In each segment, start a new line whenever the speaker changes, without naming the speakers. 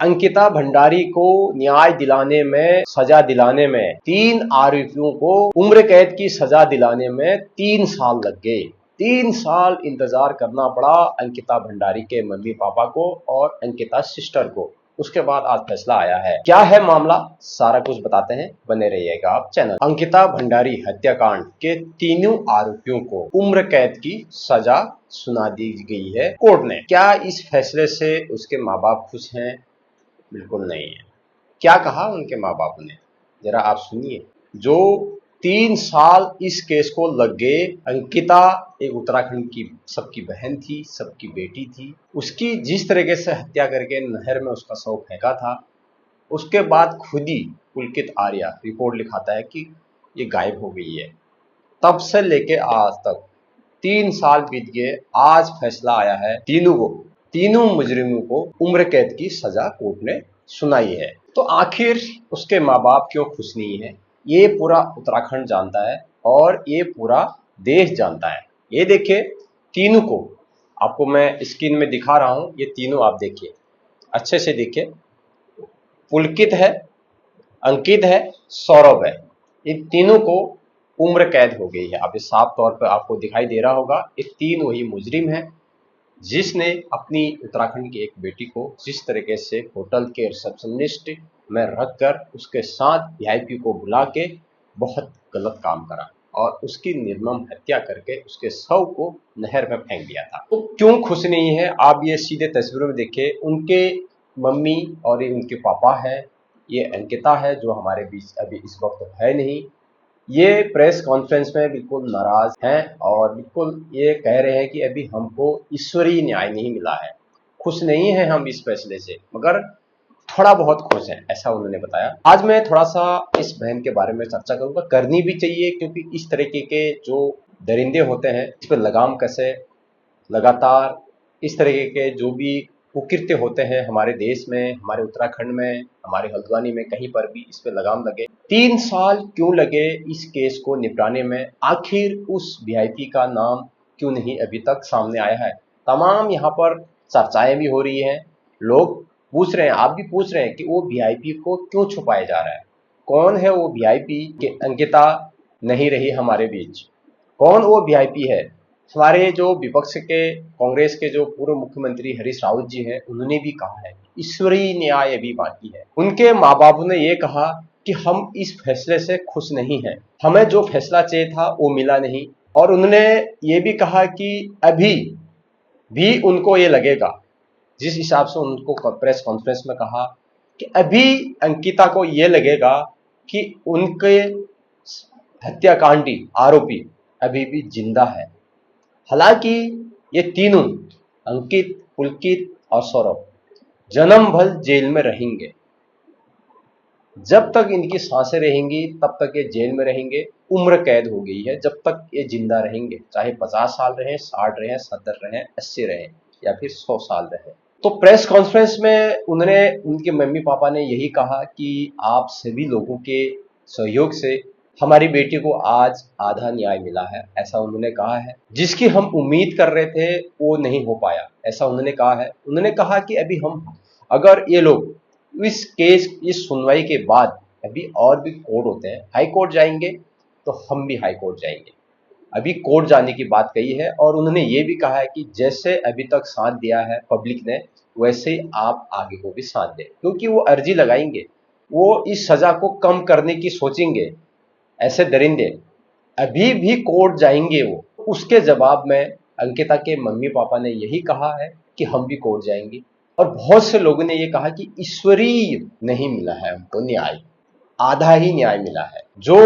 अंकिता भंडारी को न्याय दिलाने में, सजा दिलाने में, 3 आरोपियों को उम्र कैद की सजा दिलाने में 3 साल लग गए। 3 साल इंतजार करना पड़ा अंकिता भंडारी के मम्मी पापा को और अंकिता सिस्टर को। उसके बाद आज फैसला आया है। क्या है मामला, सारा कुछ बताते हैं, बने रहिएगा आप चैनल। अंकिता भंडारी हत्याकांड के तीनों आरोपियों को उम्र कैद की सजा सुना दी गई है कोर्ट ने। क्या इस फैसले से उसके माँ बाप खुश हैं? बिल्कुल नहीं है। क्या कहा उनके माँ बाप ने, जरा आप सुनिए। जो 3 साल इस केस को लग गए, अंकिता एक उत्तराखंड की सबकी बहन थी, सबकी बेटी थी। उसकी जिस तरीके से हत्या करके नहर में उसका शव फेंका था, उसके बाद खुद ही पुलकित आर्या रिपोर्ट लिखाता है कि ये गायब हो गई है। तब से लेके आज तक 3 साल बीत गए। आज फैसला आया है, तीनों मुजरिमों को उम्र कैद की सजा कोर्ट ने सुनाई है। तो आखिर उसके माँ बाप क्यों खुश नहीं है, ये पूरा उत्तराखंड जानता है और ये पूरा देश जानता है। ये देखिए, तीनों को आपको मैं स्क्रीन में दिखा रहा हूं। ये तीनों आप देखिए, अच्छे से देखिए। पुलकित है, अंकित है, सौरभ है। इन तीनों को उम्र कैद हो गई है। अब इस साफ तौर पर आपको दिखाई दे रहा होगा, ये 3 वही मुजरिम है जिसने अपनी उत्तराखंड की एक बेटी को जिस तरीके से होटल के रिसेप्शनिस्ट में रखकर उसके साथ वीआईपी को बुला के बहुत गलत काम करा और उसकी निर्मम हत्या करके उसके शव को नहर में फेंक दिया था। तो क्यों खुश नहीं है, आप ये सीधे तस्वीरों में देखिए। उनके मम्मी और ये उनके पापा है, ये अंकिता है जो हमारे बीच अभी इस वक्त है नहीं। ये प्रेस कॉन्फ्रेंस में बिल्कुल नाराज हैं और बिल्कुल ये कह रहे हैं कि अभी हमको ईश्वरीय न्याय नहीं मिला है। खुश नहीं है हम इस फैसले से, मगर थोड़ा बहुत खुश हैं, ऐसा उन्होंने बताया। आज मैं थोड़ा सा इस बहन के बारे में चर्चा करूंगा, करनी भी चाहिए, क्योंकि इस तरीके के जो दरिंदे होते हैं इस पर लगाम कसे, लगातार इस तरीके के जो भी कुकृत्य होते हैं हमारे देश में, हमारे उत्तराखंड में, हमारे हल्द्वानी में, कहीं पर भी इस पे लगाम लगे। 3 साल क्यों लगे इस केस को निपटाने में? आखिर उस वीआईपी का नाम क्यों नहीं अभी तक सामने आया है? तमाम यहाँ पर चर्चाएं भी हो रही हैं, लोग पूछ रहे हैं, आप भी पूछ रहे हैं कि वो वीआईपी को क्यों छुपाया जा रहा है। कौन है वो वीआईपी कि अंकिता नहीं रही हमारे बीच? कौन वो वीआईपी है? हमारे जो विपक्ष के, कांग्रेस के जो पूर्व मुख्यमंत्री हरीश रावत जी हैं, उन्होंने भी कहा है ईश्वरीय न्याय अभी बाकी है। उनके माँ बाप ने ये कहा कि हम इस फैसले से खुश नहीं हैं, हमें जो फैसला चाहिए था वो मिला नहीं। और उन्होंने ये भी कहा कि अभी भी उनको ये लगेगा, जिस हिसाब से उनको प्रेस कॉन्फ्रेंस में कहा, कि अभी अंकिता को ये लगेगा कि उनके हत्याकांडी आरोपी अभी भी जिंदा है। हालांकि ये तीनों, अंकित, पुलकित और सौरभ, जन्म भर जेल में रहेंगे। जब तक इनकी सांसें रहेंगी तब तक ये जेल में रहेंगे। उम्र कैद हो गई है, जब तक ये जिंदा रहेंगे, चाहे 50 साल रहे, 60 रहे, 70 रहे, 80 रहे या फिर 100 साल रहे। तो प्रेस कॉन्फ्रेंस में उन्होंने, उनके मम्मी पापा ने यही कहा कि आप सभी लोगों के सहयोग से हमारी बेटी को आज आधा न्याय मिला है, ऐसा उन्होंने कहा है। जिसकी हम उम्मीद कर रहे थे वो नहीं हो पाया, ऐसा उन्होंने कहा है। उन्होंने कहा कि अभी हम, अगर ये लोग इस केस, इस सुनवाई के बाद अभी और भी कोर्ट होते हैं, हाई कोर्ट जाएंगे, तो हम भी हाई कोर्ट जाएंगे। अभी कोर्ट जाने की बात कही है और उन्होंने ये भी कहा है कि जैसे अभी तक साथ दिया है पब्लिक ने, वैसे ही आप आगे को भी साथ दें, क्योंकि वो अर्जी लगाएंगे, वो इस सजा को कम करने की सोचेंगे। ऐसे दरिंदे अभी भी कोर्ट जाएंगे वो। उसके जवाब में अंकिता के मम्मी पापा ने यही कहा है कि हम भी कोर्ट जाएंगे। और बहुत से लोगों ने ये कहा कि ईश्वरीय नहीं मिला है हमको न्याय, आधा ही न्याय मिला है। जो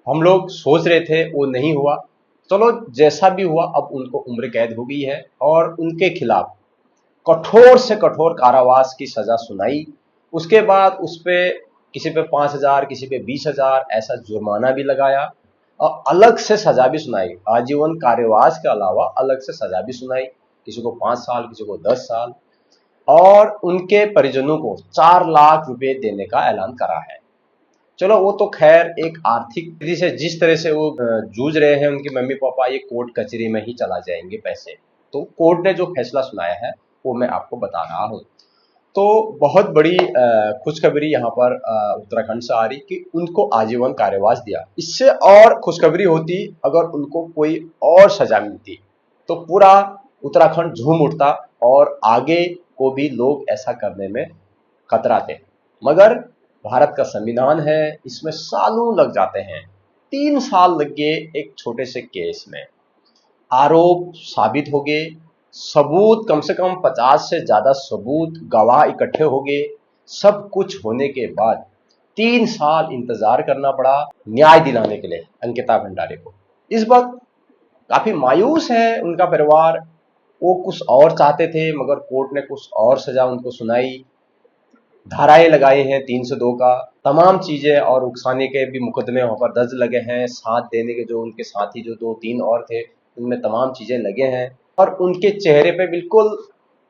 हम लोग सोच रहे थे वो नहीं हुआ। चलो जैसा भी हुआ, अब उनको उम्र कैद हो गई है और उनके खिलाफ कठोर से कठोर कारावास की सजा सुनाई। उसके बाद उस पे किसी पे 5,000, किसी पे 20,000 ऐसा जुर्माना भी लगाया और अलग से सजा भी सुनाई। आजीवन कारावास के अलावा अलग से सजा भी सुनाई, किसी को 5 साल, किसी को 10 साल। और उनके परिजनों को 4 लाख रुपए देने का ऐलान करा है। चलो वो तो खैर एक आर्थिक स्थिति से, जिस तरह से वो जूझ रहे हैं उनके मम्मी पापा, ये कोर्ट कचहरी में ही चला जाएंगे पैसे। तो कोर्ट ने जो फैसला सुनाया है वो मैं आपको बता रहा हूँ। तो बहुत बड़ी खुशखबरी यहाँ पर उत्तराखंड से आ रही कि उनको आजीवन कारावास दिया। इससे और खुशखबरी होती अगर उनको कोई और सजा मिलती तो पूरा उत्तराखंड झूम उठता और आगे को भी लोग ऐसा करने में कतराते। मगर भारत का संविधान है, इसमें सालों लग जाते हैं। 3 साल लग गए एक छोटे से केस में। आरोप साबित हो गए, सबूत कम से कम 50 से ज्यादा सबूत, गवाह इकट्ठे हो गए। सब कुछ होने के बाद 3 साल इंतजार करना पड़ा न्याय दिलाने के लिए अंकिता भंडारी को। इस वक्त काफी मायूस है उनका परिवार। वो कुछ और चाहते थे मगर कोर्ट ने कुछ और सजा उनको सुनाई। धाराएं लगाई हैं 302 का, तमाम चीजें और उकसाने के भी मुकदमे वहां पर दर्ज लगे हैं। साथ देने के जो उनके साथी जो 2-3 और थे उनमें तमाम चीजें लगे हैं। और उनके चेहरे पे बिल्कुल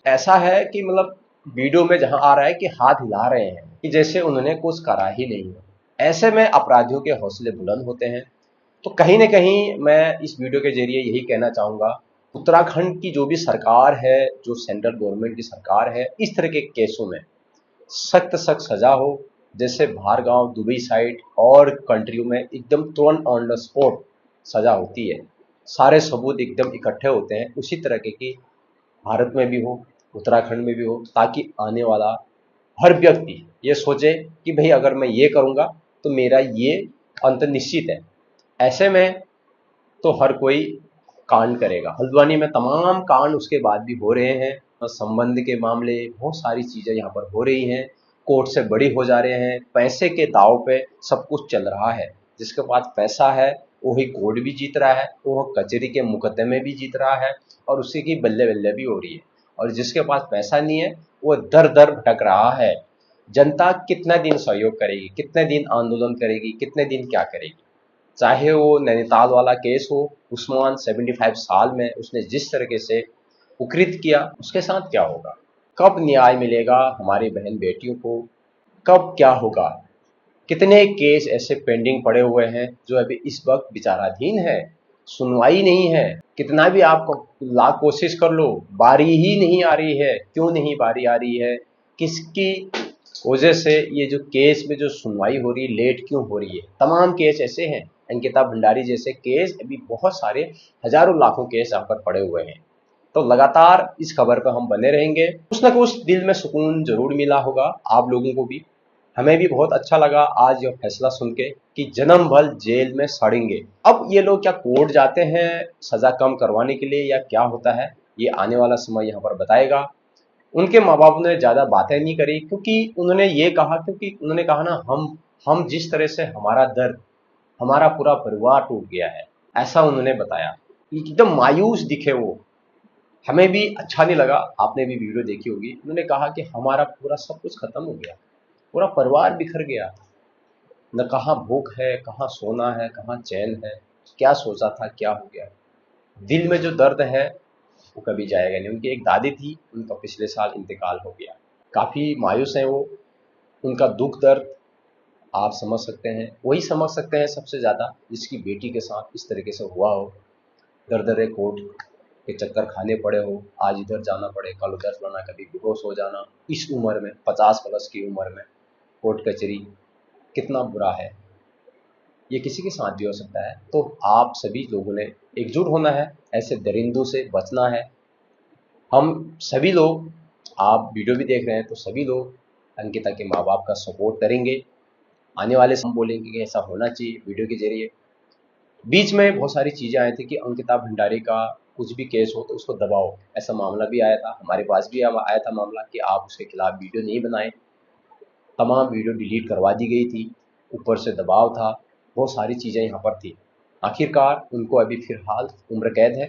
ऐसा है कि मतलब वीडियो में जहां आ रहा है कि हाथ हिला रहे हैं कि जैसे उन्होंने कुछ करा ही नहीं है। ऐसे में अपराधियों के हौसले बुलंद होते हैं। तो कहीं ना कहीं मैं इस वीडियो के जरिए यही कहना चाहूंगा, उत्तराखंड की जो भी सरकार है, जो सेंट्रल गवर्नमेंट की सरकार है, इस तरह के केसों में सख्त सख्त सजा हो। जैसे बाहर गांव दुबई साइड और कंट्रियों में एकदम तुरंत ऑन द स्पॉट सजा होती है, सारे सबूत एकदम इकट्ठे होते हैं, उसी तरह की भारत में भी हो, उत्तराखंड में भी हो, ताकि आने वाला हर व्यक्ति ये सोचे कि भाई अगर मैं ये करूंगा तो मेरा ये अंत निश्चित है। ऐसे में तो हर कोई कांड करेगा। हल्द्वानी में तमाम कांड उसके बाद भी हो रहे हैं, संबंध के मामले, बहुत सारी चीजें यहाँ पर हो रही हैं, कोर्ट से बड़ी हो जा रहे हैं। पैसे के दाव पे सब कुछ चल रहा है। जिसके पास पैसा है वही कोर्ट भी जीत रहा है, वो कचहरी के मुकदमे भी जीत रहा है और उसी की बल्ले बल्ले भी हो रही है। और जिसके पास पैसा नहीं है वो दर दर भटक रहा है। जनता कितना दिन सहयोग करेगी, कितने दिन आंदोलन करेगी, कितने दिन क्या करेगी। चाहे वो नैनीताल वाला केस हो, उस्मान 75 साल में उसने जिस तरीके से कुकृत किया, उसके साथ क्या होगा। कब न्याय मिलेगा हमारी बहन बेटियों को, कब क्या होगा। कितने केस ऐसे पेंडिंग पड़े हुए हैं जो अभी इस वक्त विचाराधीन है, सुनवाई नहीं है। कितना भी आप लाख कोशिश कर लो, बारी ही नहीं आ रही है। क्यों नहीं बारी आ रही है, किसकी वजह से ये जो केस में जो सुनवाई हो रही है लेट क्यों हो रही है। तमाम केस ऐसे हैं, अंकिता भंडारी जैसे केस अभी बहुत सारे हजारों लाखों केस यहाँ पर पड़े हुए हैं। तो लगातार इस खबर पर हम बने रहेंगे। कुछ ना कुछ दिल में सुकून जरूर मिला होगा आप लोगों को भी, हमें भी बहुत अच्छा लगा आज यह फैसला सुन के कि जन्म भर जेल में सड़ेंगे। अब ये लोग क्या कोर्ट जाते हैं सजा कम करवाने के लिए या क्या होता है, ये आने वाला समय यहाँ पर बताएगा। उनके माँ बाप ने ज्यादा बातें नहीं करी क्योंकि उन्होंने ये कहा, क्योंकि उन्होंने कहा ना, हम जिस तरह से हमारा दर्द, हमारा पूरा परिवार टूट गया है, ऐसा उन्होंने बताया। एकदम मायूस दिखे वो, हमें भी अच्छा नहीं लगा। आपने भी वीडियो देखी होगी, उन्होंने कहा कि हमारा पूरा सब कुछ खत्म हो गया, पूरा परिवार बिखर गया, न कहाँ भूख है, कहाँ सोना है, कहाँ चैन है, क्या सोचा था क्या हो गया। दिल में जो दर्द है वो कभी जाएगा नहीं। उनकी एक दादी थी, उनका पिछले साल इंतकाल हो गया। काफ़ी मायूस हैं वो, उनका दुख दर्द आप समझ सकते हैं, वही समझ सकते हैं सबसे ज़्यादा जिसकी बेटी के साथ इस तरीके से हुआ हो। दर दरे कोर्ट के चक्कर खाने पड़े हो, आज इधर जाना पड़े, कल उधर जाना, कभी बेहोश हो जाना, इस उम्र में 50 प्लस की उम्र में कोर्ट कचहरी, कितना बुरा है। ये किसी के साथ भी हो सकता है। तो आप सभी लोगों ने एकजुट होना है, ऐसे दरिंदों से बचना है। हम सभी लोग, आप वीडियो भी देख रहे हैं तो सभी लोग अंकिता के माँ बाप का सपोर्ट करेंगे। आने वाले हम बोलेंगे कि ऐसा होना चाहिए वीडियो के जरिए। बीच में बहुत सारी चीज़ें आई थी कि अंकिता भंडारी का कुछ भी केस हो तो उसको दबाओ, ऐसा मामला भी आया था, हमारे पास भी आया था मामला कि आप उसके खिलाफ वीडियो नहीं बनाएं। तमाम वीडियो डिलीट करवा दी गई थी, ऊपर से दबाव था, बहुत सारी चीज़ें यहाँ पर थी। आखिरकार उनको अभी फिलहाल उम्र कैद है।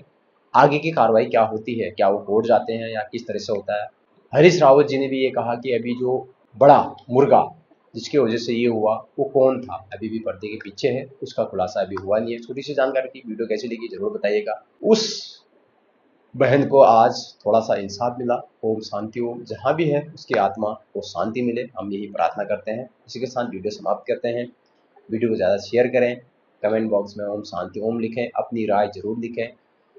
आगे की कार्रवाई क्या होती है, क्या वो कोर्ट जाते हैं या किस तरह से होता है। हरीश रावत जी ने भी ये कहा कि अभी जो बड़ा मुर्गा जिसकी वजह से ये हुआ वो कौन था, अभी भी पर्दे के पीछे है, उसका खुलासा अभी हुआ नहीं है। छोटी सी जानकारी थी, वीडियो कैसी लगी जरूर बताइएगा। उस बहन को आज थोड़ा सा इंसाफ मिला। ओम शांति ओम, जहाँ भी है उसकी आत्मा को शांति मिले, हम यही प्रार्थना करते हैं। इसी के साथ वीडियो समाप्त करते हैं। वीडियो को ज़्यादा शेयर करें, कमेंट बॉक्स में ओम शांति ओम लिखें, अपनी राय जरूर लिखें।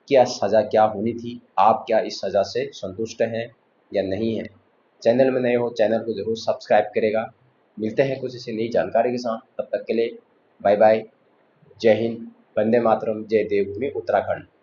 क्या सज़ा क्या होनी थी, आप क्या इस सज़ा से संतुष्ट हैं या नहीं हैं। चैनल में नए हो चैनल को जरूर सब्सक्राइब करेगा। मिलते हैं कुछ ऐसी नई जानकारी के साथ, तब तक के लिए बाय बाय। जय हिंद, वंदे मातरम, जय देवभूमि उत्तराखंड।